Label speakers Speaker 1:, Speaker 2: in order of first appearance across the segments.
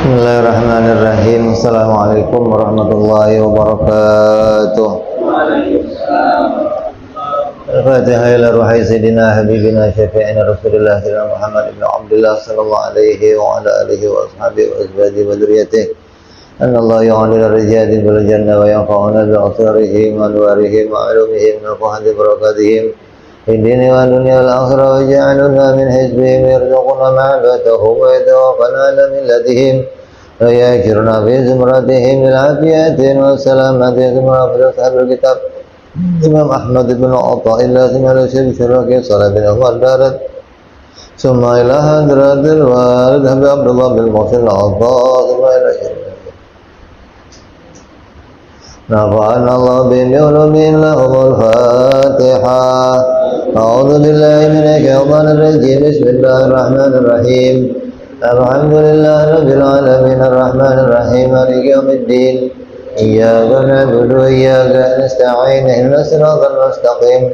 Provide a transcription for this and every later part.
Speaker 1: Bismillahirrahmanirrahim. Assalamualaikum warahmatullahi wabarakatuh. Al-Fatihah ila ruhi sayyidina habibina syafi'ina Rasulullah sayyidina Muhammad ibn Abdullah sallallahu alaihi wa ala alihi wa ashabihi wa azwajihi wa dzurriyyatihi. Anna Allah ya'lamu ar-rijali bil jannah wa yanfa'una bi asrarihim wa anwarihim wa 'ulumihim wa fahdi barakatihim. Indini wa dunya wal akhirah wa ja'alna min hizbihim yarzuquna ma'abatahum wa yatawaffana min ladihim wa yakirna fi zumratihim bil afiyatin wa salamatin wa fi ashabil kitab Imam Ahmad ibn Atha'illah Simala Syekh Syuraki Salah bin Ahmad Darat Summa ila hadratil walid Habib Abdullah bin Muhsin al-Athah Summa ila nafa'ana Allah bin ulumin lahumul Fatihah. A'udzu billahi minasy syaithanir rajim. Bismillahirrahmanirrahim. Alhamdulillahi rabbil alamin arrahmanir rahim maliki yaumiddin. Iyyaka na'budu wa iyyaka nasta'in ihdinas siratal mustaqim.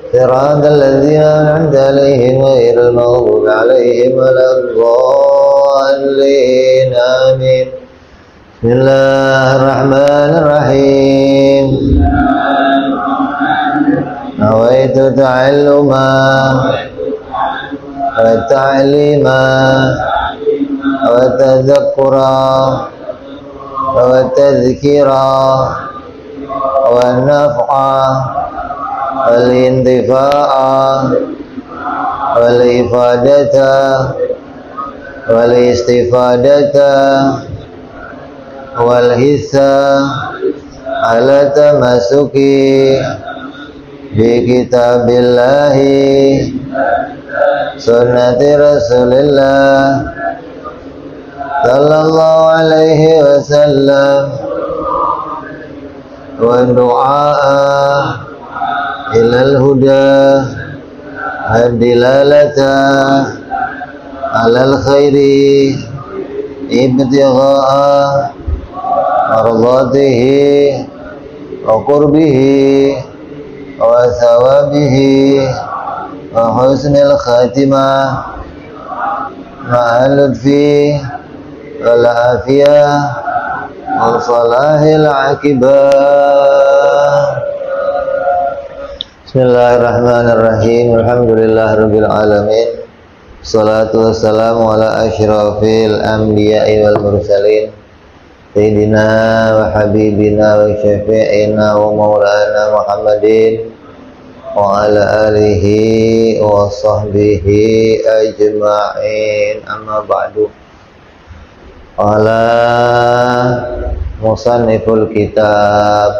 Speaker 1: Siratal ladzina an'amta 'alaihim ghairil maghdubi 'alaihim waladdallin. Amin. Bismillahirrahmanirrahim. Nawaitu ta'alluma wa ta'lima wa tadhakkura wa tadhkira wa naf'a wal intifa'a wal ifadata wal istifadata wal hissa ala tamasuki bi kitabillahi sunnati rasulillah sallallahu alaihi wasallam wa du'a ilal huda adilalata alal khairi ibtigha'a mardatihi wa qurbihi wa thawabihi wa husnil khatimah ma'al lutfi wal afiyah wa salahil aqibah. Bismillahirrahmanirrahim. Alhamdulillahirabbil alamin. Shalatu wassalamu ala asyrafil anbiya'i wal mursalin Sayyidina wa habibina wa syafi'ina wa maulana Muhammadin wa ala alihi wa sahbihi ajma'in. Amma ba'du. Ala musanniful kitab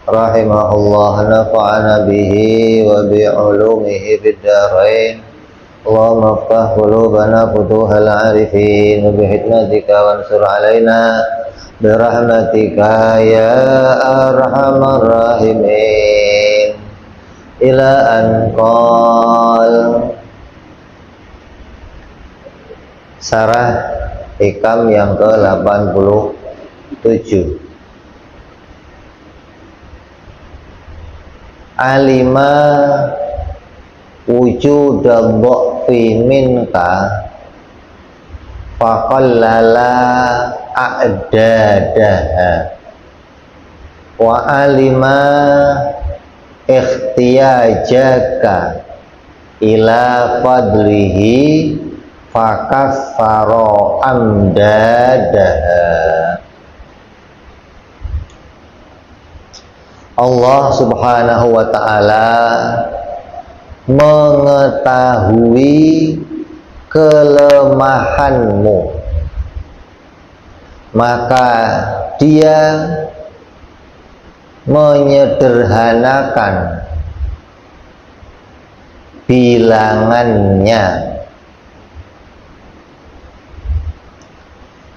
Speaker 1: rahimahullah nafa'ana bihi wa bi'ulumihi bid-darain. Allahumma iftah qulubana futuhal arifin wa bihikmatika wansur alaina birahmatika ya arhamar rahimin. Ila anqal Sarah Hikam yang ke-87. Alima wujudadh-dha'fi minka faqallala a'dadaha wa alima ikhtiyajaka ila fadlihi fakaffara amdadaha. Allah subhanahu wa ta'ala mengetahui kelemahanmu, maka dia menyederhanakan bilangannya,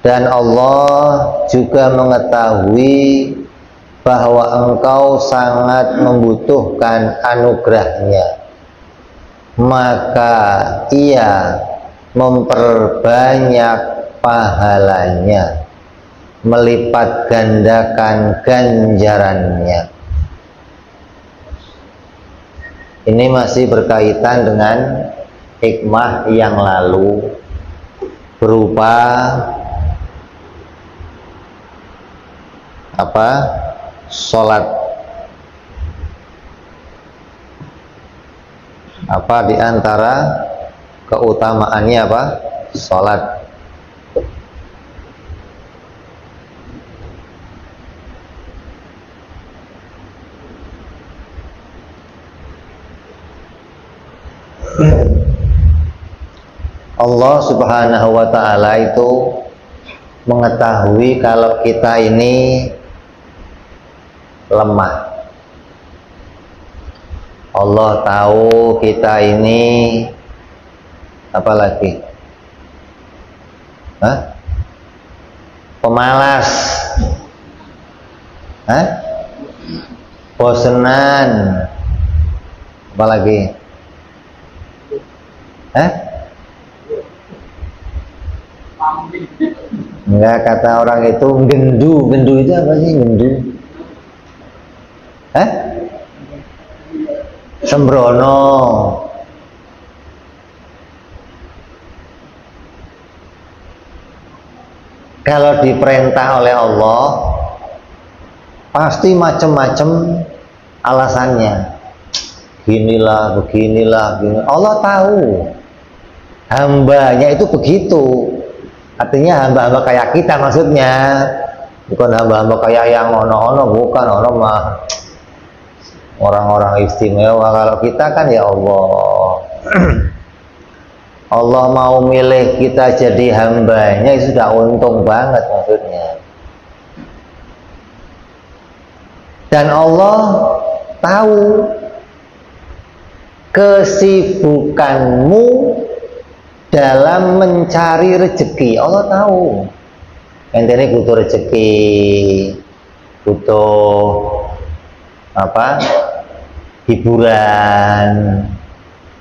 Speaker 1: dan Allah juga mengetahui bahwa engkau sangat membutuhkan anugerahnya, maka ia memperbanyak pahalanya, melipat gandakan ganjarannya. Ini masih berkaitan dengan hikmah yang lalu, berupa apa? Sholat. Apa di antara keutamaannya apa? Sholat. Allah Subhanahu wa ta'ala itu mengetahui kalau kita ini lemah. Allah tahu kita ini apa lagi? Pemalas, bosenan, apa lagi? Enggak, kata orang itu gendu. Gendu itu apa sih gendu? Sembrono. Kalau diperintah oleh Allah pasti macam-macam alasannya. Beginilah, beginilah. Allah tahu. Hambanya itu begitu. Artinya hamba-hamba kayak kita maksudnya, bukan hamba-hamba kayak yang ono-ono, bukan. Ono mah orang-orang istimewa. Kalau kita kan ya Allah Allah mau milih kita jadi hambanya, sudah untung banget maksudnya. Dan Allah tahu kesibukanmu dalam mencari rezeki. Allah tahu ente ini butuh rezeki, butuh apa, hiburan,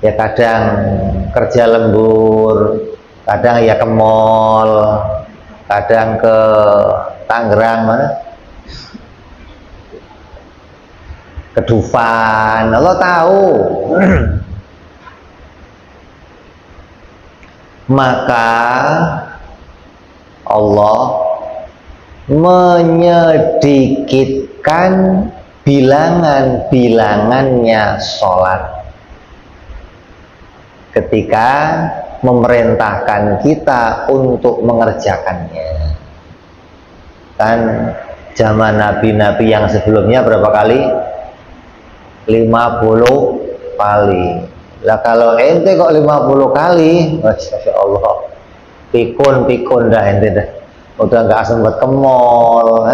Speaker 1: ya kadang kerja lembur, kadang ya ke mall, kadang ke Tangerang mana, ke Dufan. Allah tahu. Maka Allah menyedikitkan bilangan-bilangannya sholat ketika memerintahkan kita untuk mengerjakannya. Kan zaman nabi-nabi yang sebelumnya berapa kali? 50 kali. Lah kalau ente kok 50 kali, Masya Allah, pikun dah ente dah. Udah nggak sempet ke mall,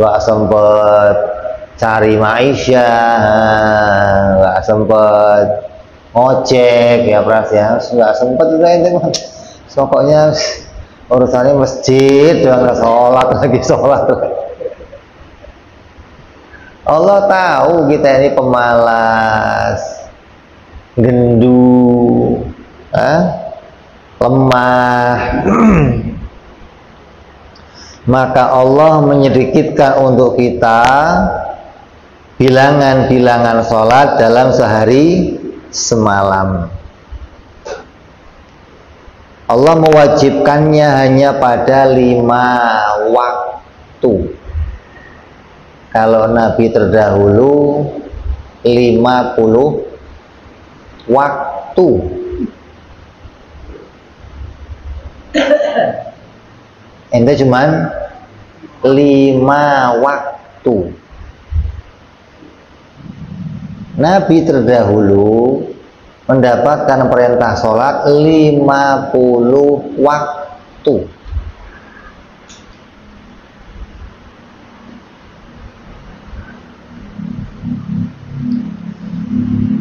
Speaker 1: nggak sempet cari maisha, nggak sempet ngocek ya pras ya, nggak sempet udah ente. Pokoknya urusannya masjid, udah sholat lagi. Allah tahu kita ini pemalas, gendu, lemah. Maka Allah menyedikitkan untuk kita bilangan-bilangan sholat dalam sehari semalam. Allah mewajibkannya hanya pada 5 waktu. Kalau Nabi terdahulu 50 waktu. Ente cuman 5 waktu. Nabi terdahulu mendapatkan perintah sholat 50 waktu.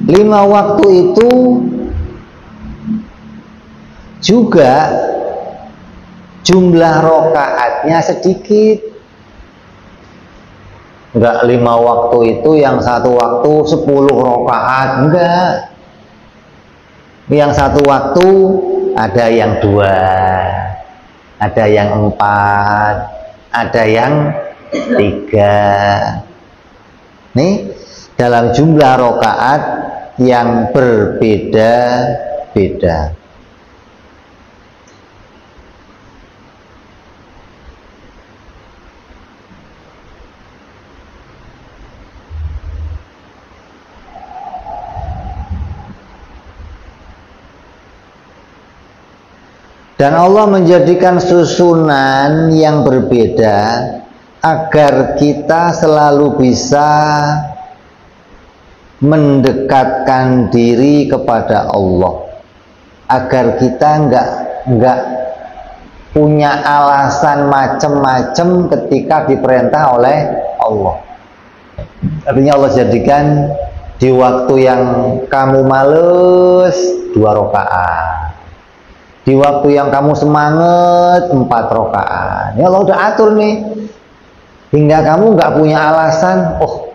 Speaker 1: Lima waktu itu juga jumlah rokaatnya sedikit. Enggak 5 waktu itu yang satu waktu 10 rokaat, enggak. Yang satu waktu ada yang 2, ada yang 4, ada yang 3. Nih dalam jumlah rokaat yang berbeda-beda. Dan Allah menjadikan susunan yang berbeda agar kita selalu bisa mendekatkan diri kepada Allah, agar kita nggak punya alasan macem-macem ketika diperintah oleh Allah. Artinya Allah jadikan di waktu yang kamu males 2 rakaat, di waktu yang kamu semangat 4 rakaat. Ya Allah udah atur nih, hingga kamu nggak punya alasan. Oh,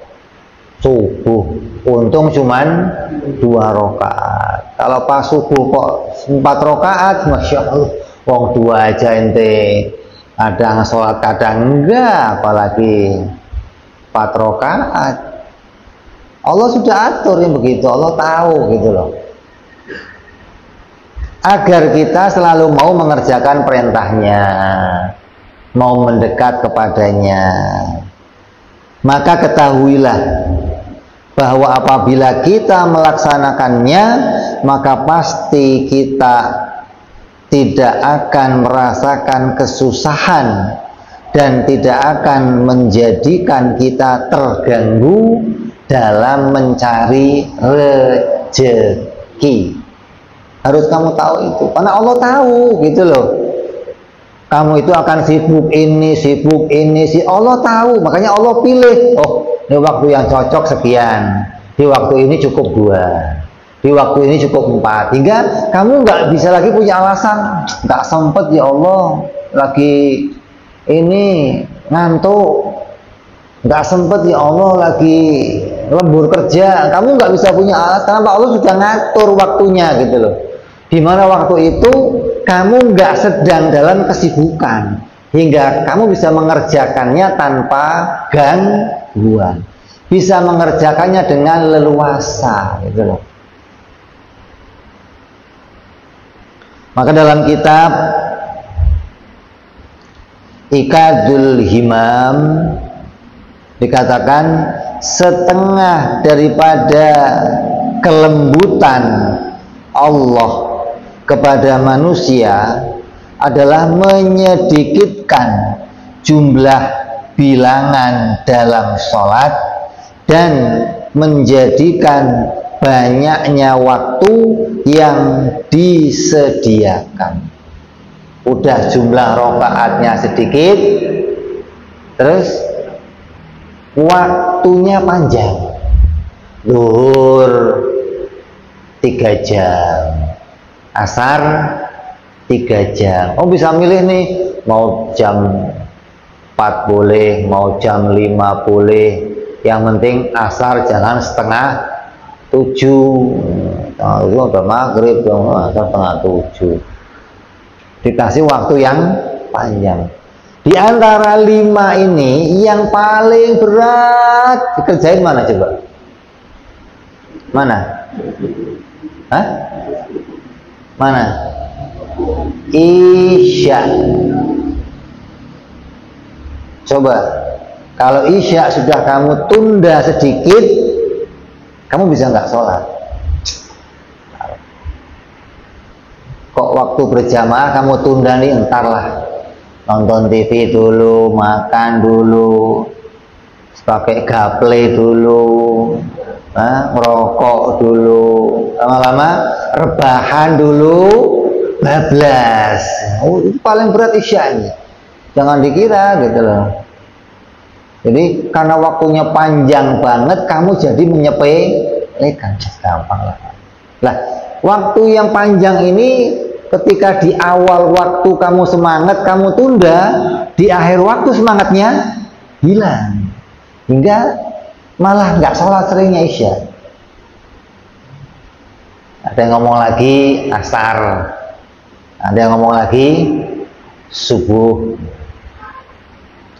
Speaker 1: subuh untung cuman 2 rakaat. Kalau pas subuh kok 4 rakaat, masya Allah, wong 2 aja ente. Kadang sholat kadang enggak, apalagi 4 rakaat. Allah sudah atur yang begitu, Allah tahu gitu loh. Agar kita selalu mau mengerjakan perintahnya, mau mendekat kepadanya. Maka ketahuilah bahwa apabila kita melaksanakannya, maka pasti kita tidak akan merasakan kesusahan dan tidak akan menjadikan kita terganggu dalam mencari rezeki. Harus kamu tahu itu, karena Allah tahu gitu loh. Kamu itu akan sibuk ini, si Allah tahu, makanya Allah pilih. Oh, ini waktu yang cocok sekian, di waktu ini cukup 2, di waktu ini cukup 4, hingga kamu nggak bisa lagi punya alasan, nggak sempet ya Allah, lagi ini ngantuk, nggak sempet ya Allah, lagi lembur kerja. Kamu nggak bisa punya alasan, karena Allah sudah ngatur waktunya gitu loh. Dimana waktu itu kamu nggak sedang dalam kesibukan, hingga kamu bisa mengerjakannya tanpa gangguan, bisa mengerjakannya dengan leluasa gitu loh. Maka dalam kitab Ikadul Himam dikatakan setengah daripada kelembutan Allah kepada manusia adalah menyedikitkan jumlah bilangan dalam sholat dan menjadikan banyaknya waktu yang disediakan. Udah jumlah rakaatnya sedikit, terus waktunya panjang. Zuhur 3 jam, asar 3 jam. Oh, bisa milih nih, mau jam 4 boleh, mau jam 5 boleh. Yang penting asar jangan setengah 7. Nah, itu udah maghrib dong, asar setengah 7. Dikasih waktu yang panjang. Di antara 5 ini yang paling berat dikerjain mana coba? Mana? Hah? Mana? Isya. Coba, kalau Isya sudah kamu tunda sedikit, kamu bisa nggak sholat? Kok waktu berjamaah kamu tunda nih, entar lah, nonton TV dulu, makan dulu, pakai gaple dulu, merokok dulu, lama-lama rebahan dulu, bablas. Oh, itu paling berat Isya ini. Jangan dikira gitu loh. Jadi karena waktunya panjang banget, kamu jadi menyepelekan, gampang lah. Lah, waktu yang panjang ini ketika di awal waktu kamu semangat, kamu tunda, di akhir waktu semangatnya hilang, hingga malah nggak sholat seringnya Isya. Ada yang ngomong lagi asar, ada yang ngomong lagi subuh.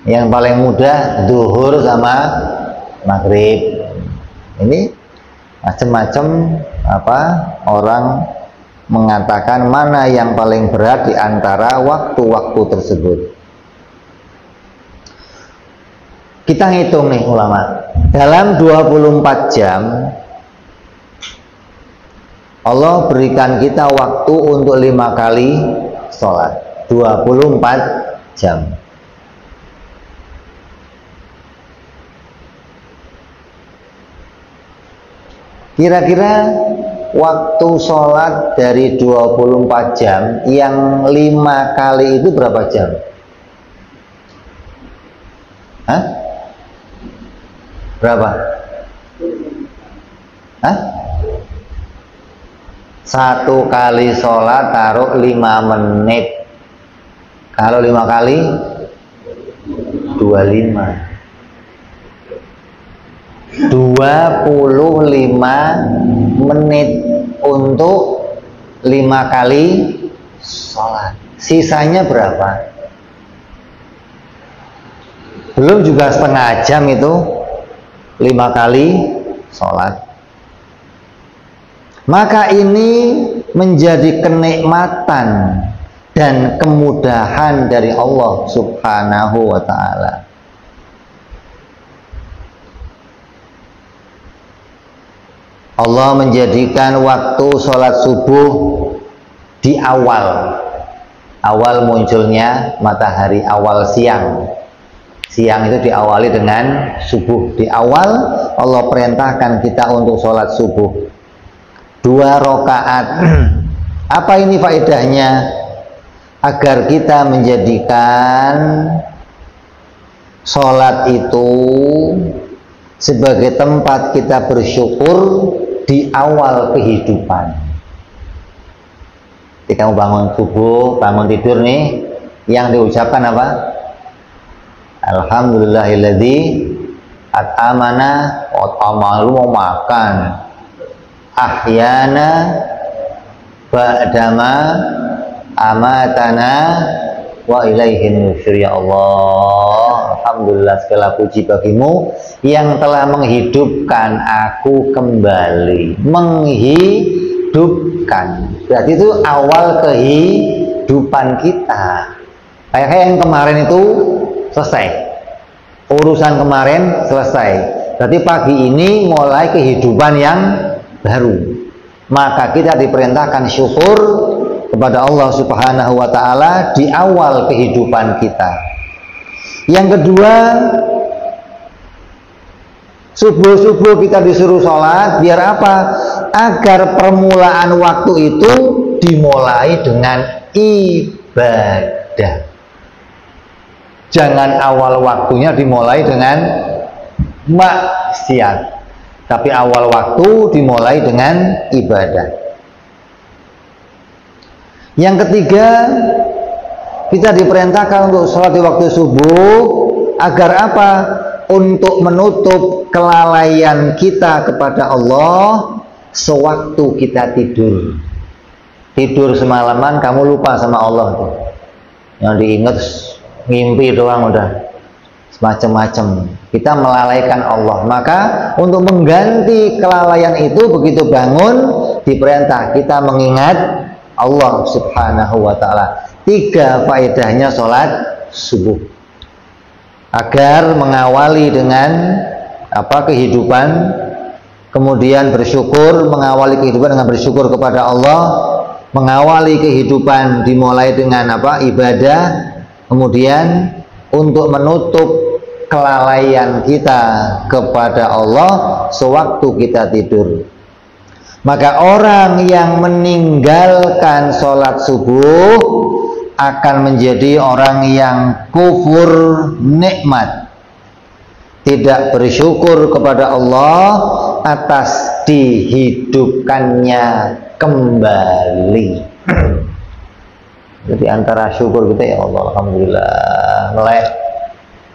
Speaker 1: Yang paling mudah zuhur sama maghrib. Ini macam-macam orang mengatakan mana yang paling berat di antara waktu-waktu tersebut. Kita ngitung nih ulama, dalam 24 jam Allah berikan kita waktu untuk 5 kali sholat 24 jam. Kira-kira waktu sholat dari 24 jam yang 5 kali itu berapa jam? Hah? Berapa? Hah? 1 kali sholat taruh 5 menit. Kalau 5 kali 25. 25 menit untuk 5 kali sholat. Sisanya berapa? Belum juga setengah jam itu 5 kali sholat. Maka ini menjadi kenikmatan dan kemudahan dari Allah Subhanahu wa ta'ala. Allah menjadikan waktu sholat subuh di awal munculnya matahari, awal siang. Siang itu diawali dengan subuh. Di awal Allah perintahkan kita untuk sholat subuh 2 rakaat. Apa ini faedahnya? Agar kita menjadikan sholat itu sebagai tempat kita bersyukur di awal kehidupan. Ketika kamu bangun subuh, bangun tidur nih, yang diucapkan apa? Alhamdulillahilladzi at'amana wa ta'amalu, mau makan, ahyana ba'dama amatana wa ilaihin nusyur. Ya Allah, alhamdulillah, segala puji bagimu yang telah menghidupkan aku kembali. Menghidupkan berarti itu awal kehidupan kita. Kayak yang kemarin itu selesai, urusan kemarin selesai, berarti pagi ini mulai kehidupan yang baru. Maka kita diperintahkan syukur kepada Allah Subhanahu wa ta'ala di awal kehidupan kita. Yang kedua, subuh-subuh kita disuruh sholat, biar apa? Agar permulaan waktu itu dimulai dengan ibadah. Jangan awal waktunya dimulai dengan maksiat, tapi awal waktu dimulai dengan ibadah. Yang ketiga, kita diperintahkan untuk sholat di waktu subuh agar apa? Untuk menutup kelalaian kita kepada Allah sewaktu kita tidur. Tidur semalaman kamu lupa sama Allah tuh. Yang diingat ngimpi doang udah semacam-macam. Kita melalaikan Allah. Maka untuk mengganti kelalaian itu, begitu bangun diperintah kita mengingat Allah Subhanahu wa ta'ala. 3 faedahnya sholat subuh, agar mengawali dengan apa? Kehidupan, kemudian bersyukur, mengawali kehidupan dengan bersyukur kepada Allah, mengawali kehidupan dimulai dengan apa? Ibadah, kemudian untuk menutup kelalaian kita kepada Allah sewaktu kita tidur. Maka orang yang meninggalkan sholat subuh akan menjadi orang yang kufur nikmat, tidak bersyukur kepada Allah atas dihidupkannya kembali. Jadi antara syukur kita, ya Allah, alhamdulillah, melek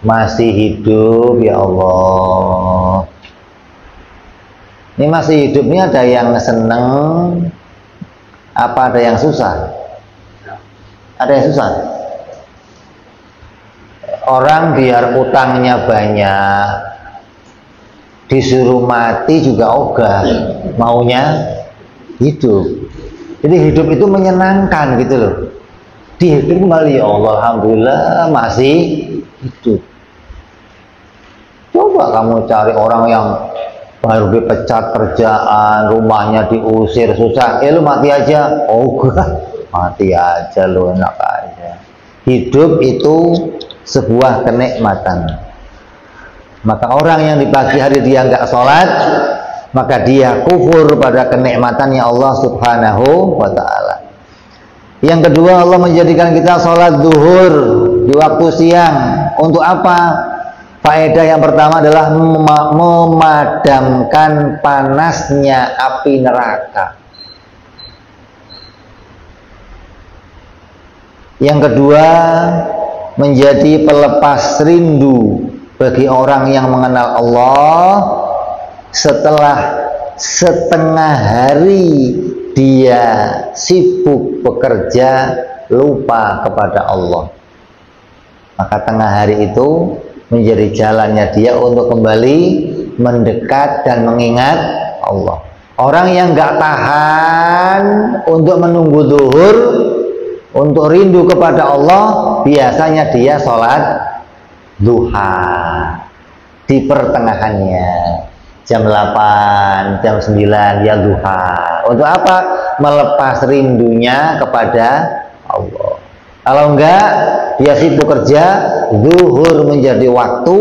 Speaker 1: masih hidup, ya Allah. Ini masih hidup ini ada yang seneng, apa ada yang susah? Ada yang susah. Orang biar utangnya banyak, disuruh mati juga ogah, maunya hidup. Jadi hidup itu menyenangkan gitu loh. Dihidup kembali, ya Allah, alhamdulillah masih hidup. Coba kamu cari orang yang baru dipecat kerjaan, rumahnya diusir, susah, lu mati aja, ogah. mati aja lo, enak aja. Hidup itu sebuah kenikmatan. Maka orang yang di pagi hari dia nggak sholat, maka dia kufur pada kenikmatannya Allah Subhanahu wa ta'ala. Yang kedua, Allah menjadikan kita sholat zuhur di waktu siang. Untuk apa? Faedah yang pertama adalah memadamkan panasnya api neraka. Yang kedua, menjadi pelepas rindu bagi orang yang mengenal Allah setelah setengah hari dia sibuk bekerja, lupa kepada Allah. Maka tengah hari itu menjadi jalannya dia untuk kembali mendekat dan mengingat Allah. Orang yang nggak tahan untuk menunggu zuhur, untuk rindu kepada Allah, biasanya dia sholat duha di pertengahannya, jam 8, jam 9 ya duha. Untuk apa? Melepas rindunya kepada Allah. Kalau enggak, dia sibuk kerja, zuhur menjadi waktu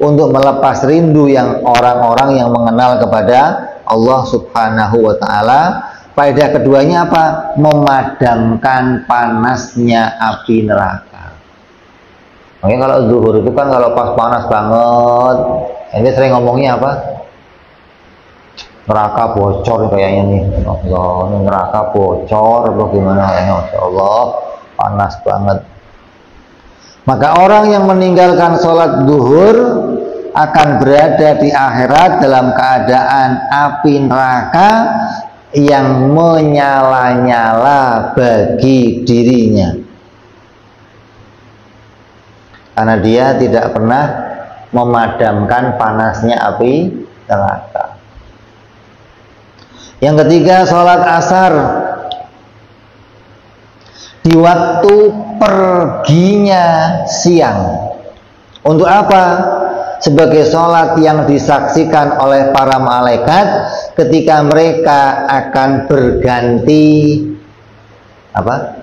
Speaker 1: untuk melepas rindu yang orang-orang yang mengenal kepada Allah Subhanahu wa ta'ala. Faedah keduanya apa? Memadamkan panasnya api neraka. Oke, kalau zuhur itu kan kalau pas panas banget, ini sering ngomongnya apa? Neraka bocor kayaknya nih. Allah, ini neraka bocor atau gimana kayaknya? Masya Allah, panas banget. Maka orang yang meninggalkan sholat zuhur akan berada di akhirat dalam keadaan api neraka yang menyala-nyala bagi dirinya, karena dia tidak pernah memadamkan panasnya api neraka. Yang ketiga, sholat asar di waktu perginya siang. Untuk apa? Sebagai sholat yang disaksikan oleh para malaikat ketika mereka akan berganti apa?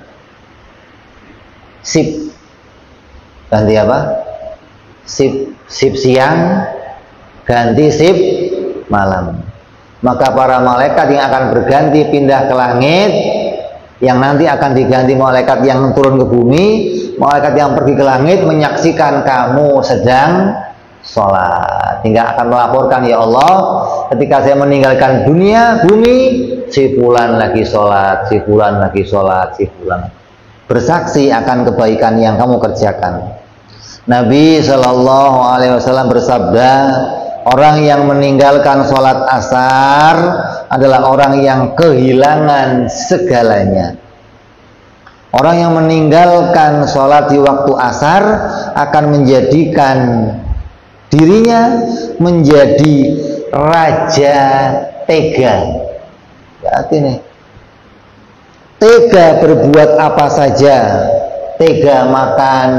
Speaker 1: Sip. Ganti apa? Sip siang, ganti sip malam. Maka para malaikat yang akan berganti pindah ke langit, yang nanti akan diganti malaikat yang turun ke bumi, malaikat yang pergi ke langit menyaksikan kamu sedang sholat, hingga akan melaporkan, ya Allah, ketika saya meninggalkan dunia, bumi, si fulan lagi sholat, si fulan lagi sholat, si fulan bersaksi akan kebaikan yang kamu kerjakan. Nabi Shallallahu Alaihi Wasallam bersabda, orang yang meninggalkan sholat asar adalah orang yang kehilangan segalanya. Orang yang meninggalkan sholat di waktu asar akan menjadikan dirinya menjadi raja tega. Berarti nih, tega berbuat apa saja, tega makan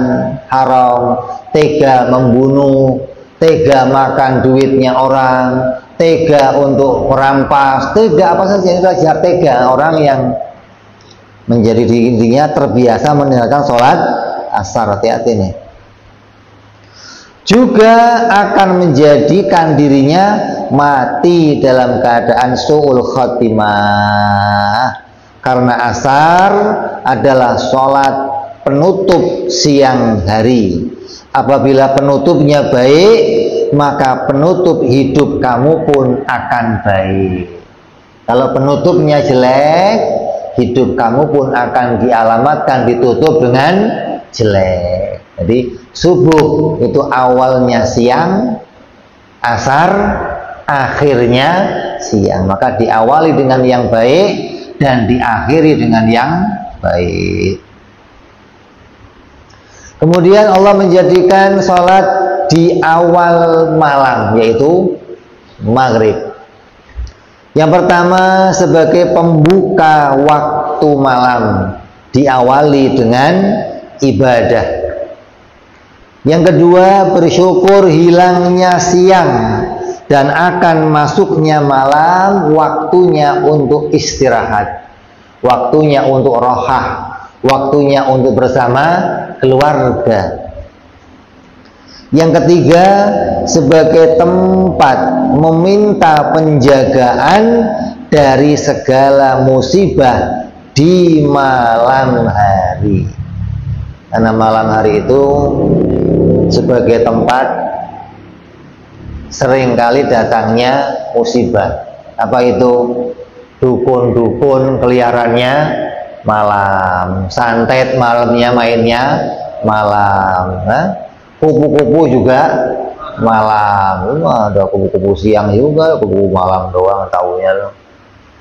Speaker 1: haram, tega membunuh, tega makan duitnya orang, tega untuk merampas, tega apa saja, itu saja tega. Orang yang menjadi dirinya terbiasa meninggalkan sholat asar, hati-hati nih, juga akan menjadikan dirinya mati dalam keadaan su'ul khotimah, karena asar adalah sholat penutup siang hari. Apabila penutupnya baik, maka penutup hidup kamu pun akan baik. Kalau penutupnya jelek, hidup kamu pun akan dialamatkan, ditutup dengan jelek. Jadi subuh itu awalnya siang, asar akhirnya siang. Maka diawali dengan yang baik dan diakhiri dengan yang baik. Kemudian Allah menjadikan sholat di awal malam, yaitu maghrib. Yang pertama sebagai pembuka waktu malam, diawali dengan ibadah. Yang kedua, bersyukur hilangnya siang dan akan masuknya malam, waktunya untuk istirahat. waktunya untuk rohah, waktunya untuk bersama keluarga. Yang ketiga, sebagai tempat meminta penjagaan dari segala musibah di malam hari. Karena malam hari itu sebagai tempat seringkali datangnya musibah. Apa itu? Dukun-dukun keliarannya malam, santet malamnya mainnya malam, kupu-kupu juga malam. Ada kupu-kupu siang juga, kupu-kupu malam doang taunya loh.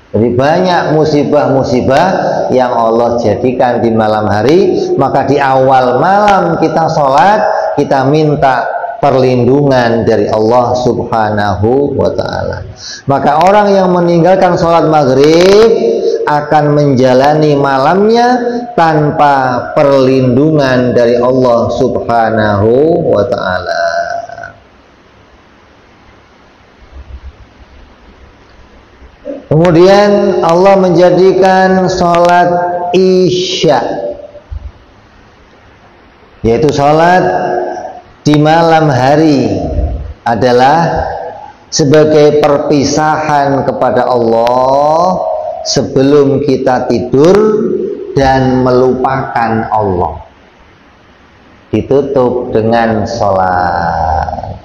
Speaker 1: Jadi banyak musibah-musibah yang Allah jadikan di malam hari. Maka di awal malam kita sholat, kita minta perlindungan dari Allah Subhanahu wa ta'ala. Maka orang yang meninggalkan sholat maghrib akan menjalani malamnya tanpa perlindungan dari Allah Subhanahu wa ta'ala. Kemudian Allah menjadikan sholat isya, yaitu sholat di malam hari, adalah sebagai perpisahan kepada Allah sebelum kita tidur dan melupakan Allah. Ditutup dengan sholat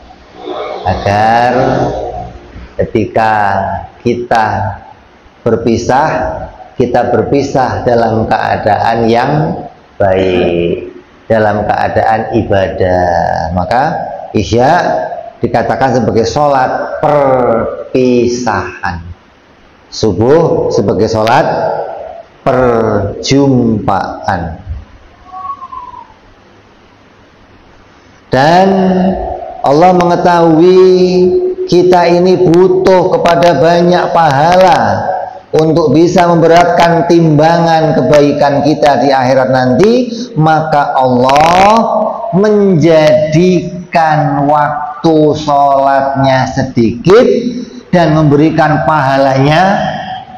Speaker 1: agar ketika kita berpisah dalam keadaan yang baik, dalam keadaan ibadah. Maka isya dikatakan sebagai sholat perpisahan, subuh sebagai sholat perjumpaan. Dan Allah mengetahui kita ini butuh kepada banyak pahala untuk bisa memberatkan timbangan kebaikan kita di akhirat nanti. Maka Allah menjadikan waktu sholatnya sedikit dan memberikan pahalanya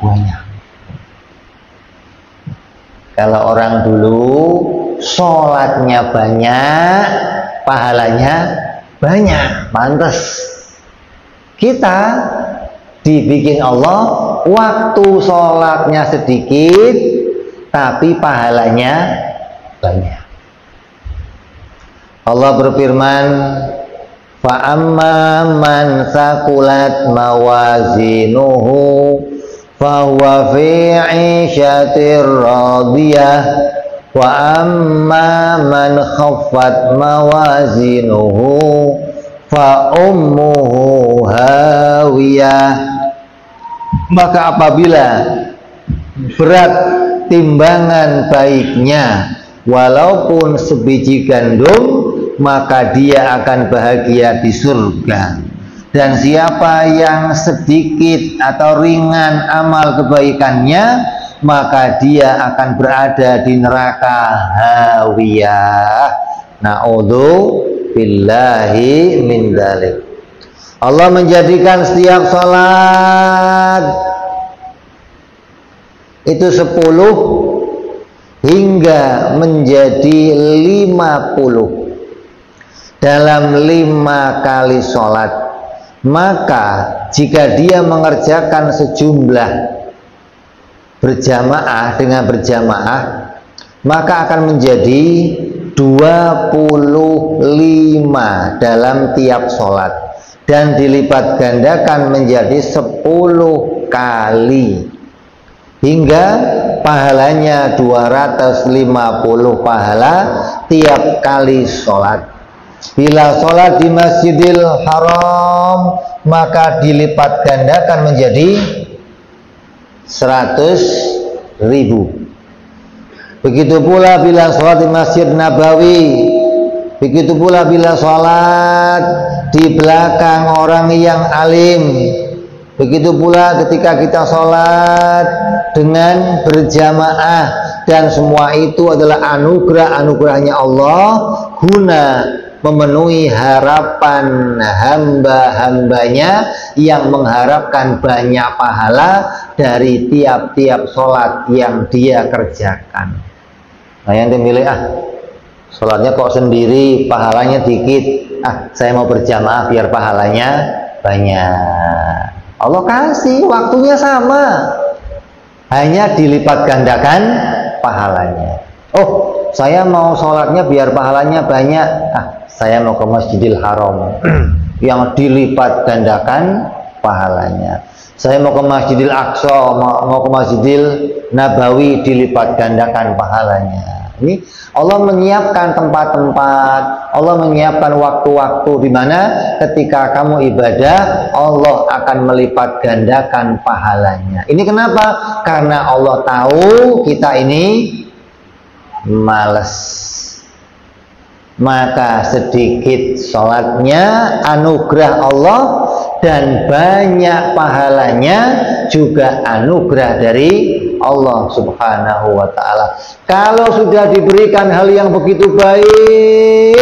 Speaker 1: banyak. Kalau orang dulu sholatnya banyak, pahalanya banyak, pantas. Kita dibikin Allah waktu sholatnya sedikit tapi pahalanya banyak. Allah berfirman, fa amma man saqulat mawazinuhu fa huwa fi 'ishatir radiyah wa amma man khaffat mawazinuhu fa ummuhu hawiyah. Maka apabila berat timbangan baiknya walaupun sebiji gandum, maka dia akan bahagia di surga. Dan siapa yang sedikit atau ringan amal kebaikannya, maka dia akan berada di neraka hawiyah. Na'udzu billahi min dzalik. Allah menjadikan setiap salat itu 10 hingga menjadi 50 dalam 5 kali salat. Maka jika dia mengerjakan sejumlah berjamaah dengan berjamaah, maka akan menjadi 25 dalam tiap sholat dan dilipat gandakan menjadi 10 kali hingga pahalanya 250 pahala tiap kali sholat. Bila sholat di Masjidil Haram, maka dilipat gandakan menjadi 100.000. Begitu pula bila sholat di Masjid Nabawi, begitu pula bila sholat di belakang orang yang alim, begitu pula ketika kita sholat dengan berjamaah dan semua itu adalah anugerahnya Allah guna memenuhi harapan hamba-hambanya yang mengharapkan banyak pahala dari tiap-tiap sholat yang dia kerjakan. Nah, yang dimilih sholatnya kok sendiri, pahalanya dikit, saya mau berjamaah biar pahalanya banyak. Allah kasih, waktunya sama, hanya dilipat gandakan pahalanya. Oh, saya mau sholatnya biar pahalanya banyak, saya mau ke Masjidil Haram yang dilipat gandakan pahalanya. Saya mau ke Masjidil Aqsa, mau ke Masjidil Nabawi, dilipat gandakan pahalanya. Ini Allah menyiapkan tempat-tempat, Allah menyiapkan waktu-waktu di mana ketika kamu ibadah, Allah akan melipat gandakan pahalanya. Ini kenapa? Karena Allah tahu kita ini malas, maka sedikit sholatnya anugerah Allah dan banyak pahalanya juga anugerah dari Allah subhanahu wa ta'ala. Kalau sudah diberikan hal yang begitu baik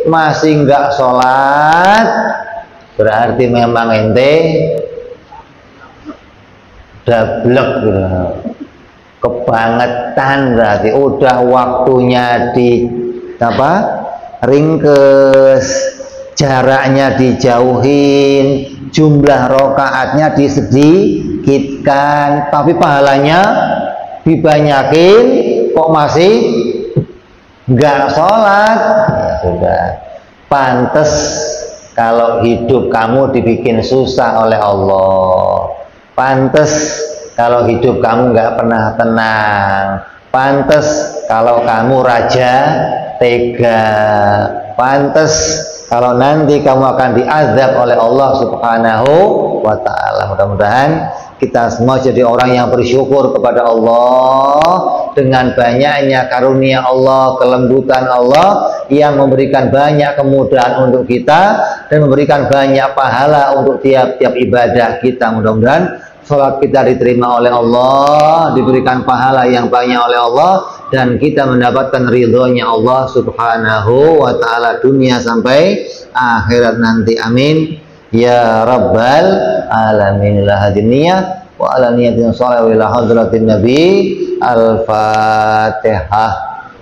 Speaker 1: masih nggak sholat, berarti memang ente dablek gitu, kebangetan, berarti udah waktunya di ringkes, jaraknya dijauhin, jumlah rokaatnya disedikitkan, tapi pahalanya dibanyakin, kok masih nggak sholat. Ya sudah, pantes kalau hidup kamu dibikin susah oleh Allah, pantes kalau hidup kamu nggak pernah tenang, pantes kalau kamu raja tega, pantes kalau nanti kamu akan diazab oleh Allah subhanahu wa ta'ala. Mudah-mudahan kita semua jadi orang yang bersyukur kepada Allah dengan banyaknya karunia Allah, kelembutan Allah yang memberikan banyak kemudahan untuk kita dan memberikan banyak pahala untuk tiap-tiap ibadah kita. Mudah-mudahan sholat kita diterima oleh Allah, diberikan pahala yang banyak oleh Allah, dan kita mendapatkan ridhonya Allah subhanahu wa ta'ala dunia sampai akhirat nanti. Amin ya rabbal alamin. La hadiniyah wa ala niyatin sholih wa ila hadratin nabi. Al-Fatihah.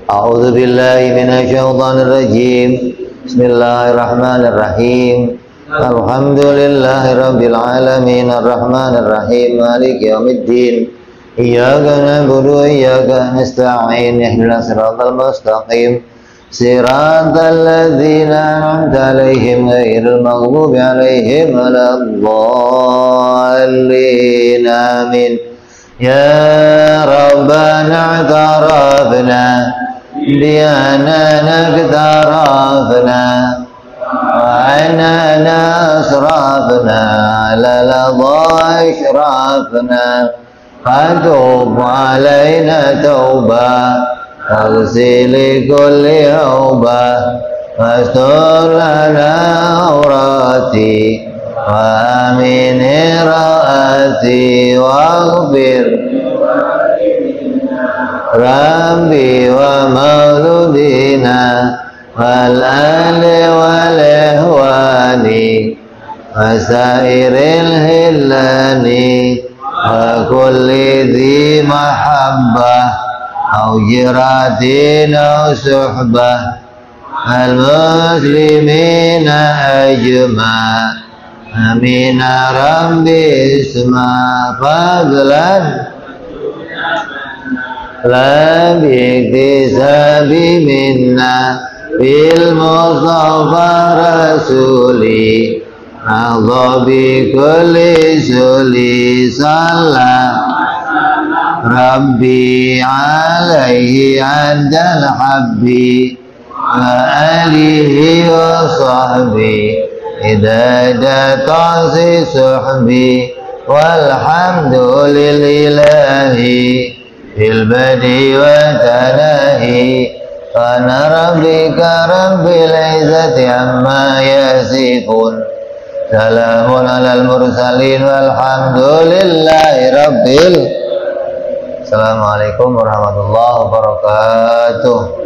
Speaker 1: A'udzu billahi minasyaitonir rajim. Bismillahirrahmanirrahim. Alhamdulillahi rabbil alamin arrahmanir rahim maliki yaumiddin. Iyyaka na'budu wa iyyaka nasta'in ihdinas siratal mustaqim siratal ladzina an'amta 'alaihim ghairil maghdubi 'alaihim waladdallin. Amin. Ya Rabbana i'tarafna bi annana i'tarafna وعنانا أسرافنا على لظى إشرافنا فتوب علينا توبة تغسل كل يوبة واستر لنا عوراتي وآمن رأتي واغفر ربي ومولودينا والآل والإخوان وسائر الهلال وكل ذي محبة أو جرات أو صحبة المسلمين أجمع آمين ربي اسمع فضلا لا باكتساب منا بالمصطفى رسولي أرضى بكل سولي صلى ربي عليه عند الحب وآله وصحبه إدادة صحبي والحمد لله في البدء وتناهي Kana rabbika rabbil izzati amma yasifun. Salamun alal mursalin walhamdulillahi rabbil Assalamualaikum warahmatullahi wabarakatuh.